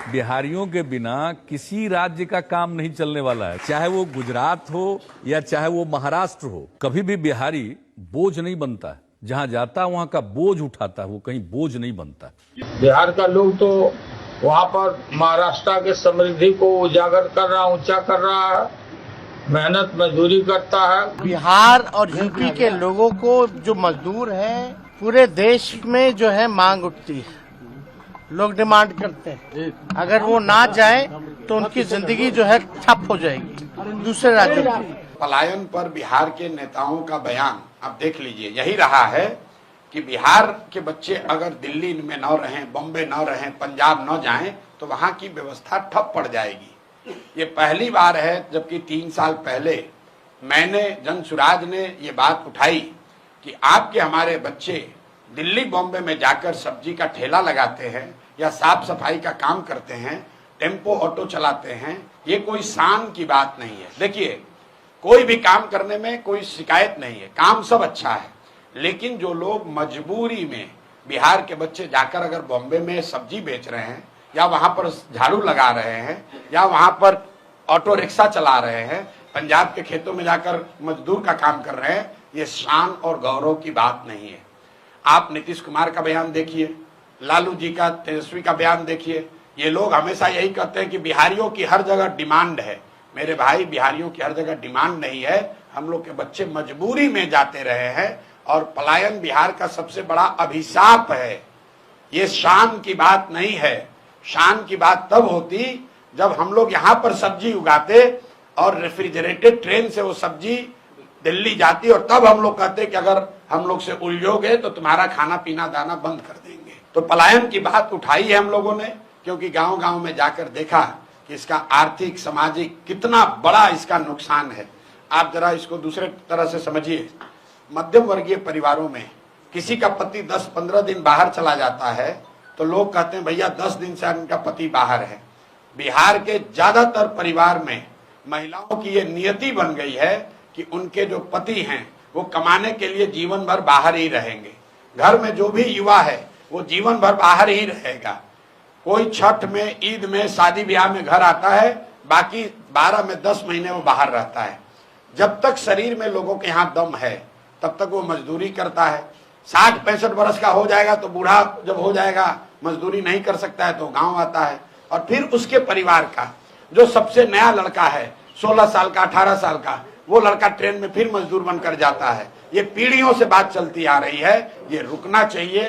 बिहारियों के बिना किसी राज्य का काम नहीं चलने वाला है, चाहे वो गुजरात हो या चाहे वो महाराष्ट्र हो। कभी भी बिहारी बोझ नहीं बनता है, जहां जाता है वहां का बोझ उठाता है, वो कहीं बोझ नहीं बनता। बिहार का लोग तो वहाँ पर महाराष्ट्र के समृद्धि को उजागर कर रहा, ऊंचा कर रहा है, मेहनत मजदूरी करता है। बिहार और यूपी के लोगों को जो मजदूर हैं, पूरे देश में जो है मांग उठती है, लोग डिमांड करते हैं। अगर वो ना जाए तो उनकी जिंदगी जो है ठप हो जाएगी दूसरे राज्यों की। पलायन पर बिहार के नेताओं का बयान आप देख लीजिए, यही रहा है कि बिहार के बच्चे अगर दिल्ली में न रहें, बॉम्बे न रहें, पंजाब न जाएं तो वहां की व्यवस्था ठप पड़ जाएगी। ये पहली बार है, जबकि 3 साल पहले मैंने जनसुराज ने ये बात उठाई कि आपके हमारे बच्चे दिल्ली बॉम्बे में जाकर सब्जी का ठेला लगाते हैं या साफ सफाई का काम करते हैं, टेम्पो ऑटो चलाते हैं, ये कोई शान की बात नहीं है। देखिए, कोई भी काम करने में कोई शिकायत नहीं है, काम सब अच्छा है, लेकिन जो लोग मजबूरी में बिहार के बच्चे जाकर अगर बॉम्बे में सब्जी बेच रहे हैं या वहां पर झाड़ू लगा रहे हैं या वहां पर ऑटो रिक्शा चला रहे हैं, पंजाब के खेतों में जाकर मजदूर का काम कर रहे हैं, ये शान और गौरव की बात नहीं है। आप नीतीश कुमार का बयान देखिए, लालू जी का, तेजस्वी का बयान देखिए। ये लोग हमेशा यही कहते हैं कि बिहारियों की हर जगह डिमांड है। मेरे भाई, बिहारियों की हर जगह डिमांड नहीं है, हम लोग के बच्चे मजबूरी में जाते रहे हैं और पलायन बिहार का सबसे बड़ा अभिशाप है। ये शान की बात नहीं है। शान की बात तब होती जब हम लोग यहाँ पर सब्जी उगाते और रेफ्रिजरेटेड ट्रेन से वो सब्जी दिल्ली जाती और तब हम लोग कहते कि अगर हम लोग से उलझोगे तो तुम्हारा खाना पीना दाना बंद कर देंगे। तो पलायन की बात उठाई है हम लोगों ने, क्योंकि गांव गांव में जाकर देखा कि इसका आर्थिक सामाजिक कितना बड़ा इसका नुकसान है। आप जरा इसको दूसरे तरह से समझिए। मध्यम वर्गीय परिवारों में किसी का पति 10-15 दिन बाहर चला जाता है तो लोग कहते हैं भैया 10 दिन से उनका पति बाहर है। बिहार के ज्यादातर परिवार में महिलाओं की ये नियति बन गई है कि उनके जो पति हैं वो कमाने के लिए जीवन भर बाहर ही रहेंगे। घर में जो भी युवा है वो जीवन भर बाहर ही रहेगा। कोई छठ में, ईद में, शादी ब्याह में घर आता है, बाकी 12 में 10 महीने वो बाहर रहता है। जब तक शरीर में लोगों के यहाँ दम है तब तक वो मजदूरी करता है। 60-65 वर्ष का हो जाएगा तो बूढ़ा जब हो जाएगा, मजदूरी नहीं कर सकता है तो गांव आता है। और फिर उसके परिवार का जो सबसे नया लड़का है, 16 साल का, 18 साल का, वो लड़का ट्रेन में फिर मजदूर बनकर जाता है। ये पीढ़ियों से बात चलती आ रही है, ये रुकना चाहिए।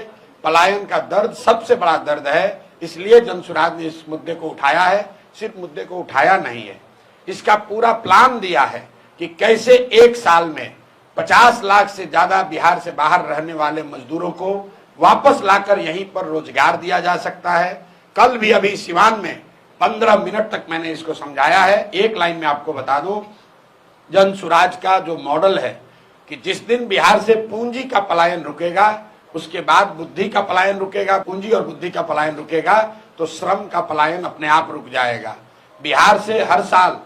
पलायन का दर्द सबसे बड़ा दर्द है, इसलिए जनसुराज ने इस मुद्दे को उठाया है। सिर्फ मुद्दे को उठाया नहीं है, इसका पूरा प्लान दिया है कि कैसे 1 साल में 50 लाख से ज्यादा बिहार से बाहर रहने वाले मजदूरों को वापस लाकर यहीं पर रोजगार दिया जा सकता है। कल भी अभी सिवान में 15 मिनट तक मैंने इसको समझाया है। एक लाइन में आपको बता दूं, जनसुराज का जो मॉडल है कि जिस दिन बिहार से पूंजी का पलायन रुकेगा, उसके बाद बुद्धि का पलायन रुकेगा, पूंजी और बुद्धि का पलायन रुकेगा तो श्रम का पलायन अपने आप रुक जाएगा। बिहार से हर साल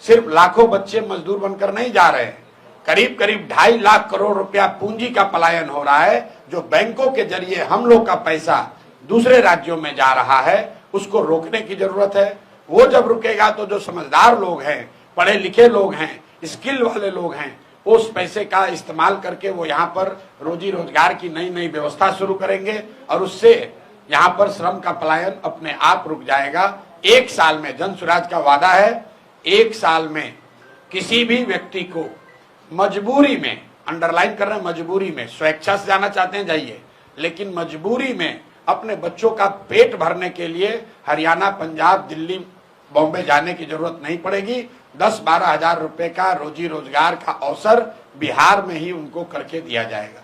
सिर्फ लाखों बच्चे मजदूर बनकर नहीं जा रहे हैं, करीब करीब 2.5 लाख करोड़ रुपया पूंजी का पलायन हो रहा है, जो बैंकों के जरिए हम लोग का पैसा दूसरे राज्यों में जा रहा है। उसको रोकने की जरूरत है। वो जब रुकेगा तो जो समझदार लोग हैं, पढ़े लिखे लोग हैं, स्किल वाले लोग हैं, उस पैसे का इस्तेमाल करके वो यहाँ पर रोजी रोजगार की नई नई व्यवस्था शुरू करेंगे और उससे यहाँ पर श्रम का पलायन अपने आप रुक जाएगा। 1 साल में, जनसुराज का वादा है, 1 साल में किसी भी व्यक्ति को मजबूरी में, अंडरलाइन कर रहे हैं मजबूरी में, स्वेच्छा से जाना चाहते हैं जाइए, लेकिन मजबूरी में अपने बच्चों का पेट भरने के लिए हरियाणा, पंजाब, दिल्ली, बॉम्बे जाने की जरूरत नहीं पड़ेगी। 10-12 हजार रुपए का रोजी रोजगार का अवसर बिहार में ही उनको करके दिया जाएगा।